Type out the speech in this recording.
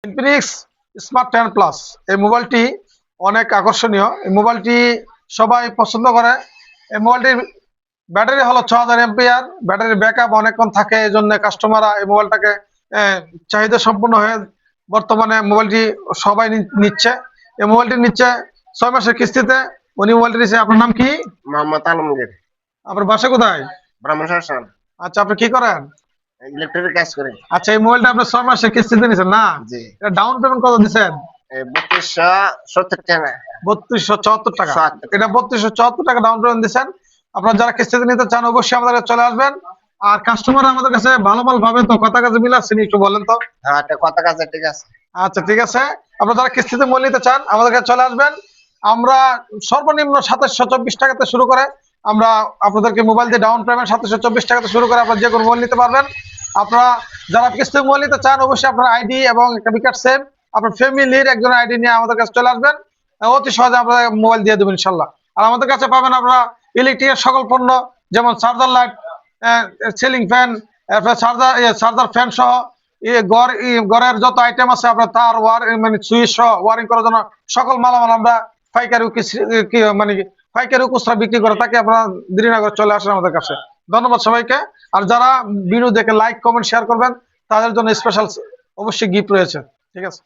Infinix smart 10 plus এই মোবাইলটি অনেক আকর্ষণীয়। এই মোবাইলটি সবাই পছন্দ করে। এই মোবাইলটির ব্যাটারি হলো 6000 এমপিআর। ব্যাটারি ব্যাকআপ অনেকক্ষণ থাকে, এই জন্য কাস্টমাররা এই মোবাইলটাকে চাহিদা সম্পূর্ণ হয়ে বর্তমানে মোবাইলটি সবাই নিচ্ছে। এই মোবাইলটি নিচ্ছে 6 মাসের কিস্তিতে। উনি মোবাইলটি নিচ্ছে। আপনার নাম কি? মোহাম্মদ আলমগীর। আপনার বাসা কোথায়? ব্রাহ্মণবাড়িয়া। আচ্ছা, আপনি কি করেন? ইলেকট্রিক কাজ করি। আচ্ছা, এই মোবাইলটা আপনি 6 মাসের কিস্তিতে নিছেন না? জি। এটা ডাউন পেমেন্ট কত দিচ্ছেন? 3270 টাকা। 3274 টাকা। 72 এটা 3274 টাকা ডাউন পেমেন্ট দিচ্ছেন। আপনারা যারা কিস্তিতে নিতে চান অবশ্যই আমাদের কাছে চলে আসবেন। আর কাস্টমার আমাদের কাছে ভালো মাল পাবেন তো? কথা কাজে মিল আছে নি একটু বলেন তো? হ্যাঁ, এটা কত কাছে ঠিক আছে। আচ্ছা, ঠিক আছে। আপনারা যারা কিস্তিতে মাল নিতে চান আমাদের কাছে চলে আসবেন। আমরা সর্বনিম্ন 2724 টাকাতে শুরু করে আমরা আপনাদেরকে মোবাইল দিয়ে ডাউন পেমেন্ট 2724 টাকাতে শুরু করে আপনারা যে কোনো মোবাইল নিতে পারবেন। আপনারা যারা কিস্তিতে মোবাইল নিতে চান অবশ্যই আপনার আইডি এবং একটা বিকাশ সেভ, আপনার ফ্যামিলির একজন আইডি নিয়ে আমাদের কাছে চলে আসবেন। অতি সহজে আমরা মোবাইল দিয়ে দেবেন ইনশাল্লাহ। আর আমাদের কাছে পাবেন আপনারা ইলেকট্রিকের সকল পণ্য, যেমন charger light, ceiling fan, charger fan সহ ঘরের যত আইটেম আছে আপনার তার মানে সুইচ সহ ওয়ারিং করার জন্য সকল মালামাল আমরা পাইকারি মানে পাইকারি খুচরা বিক্রি করে থাকি। আপনারা দেরি না করে চলে আসেন আমাদের কাছে। ধন্যবাদ সবাইকে। আর যারা ভিডিও দেখে লাইক কমেন্ট শেয়ার করবেন তাদের জন্য স্পেশাল অবশ্যই গিফট রয়েছে। ঠিক আছে।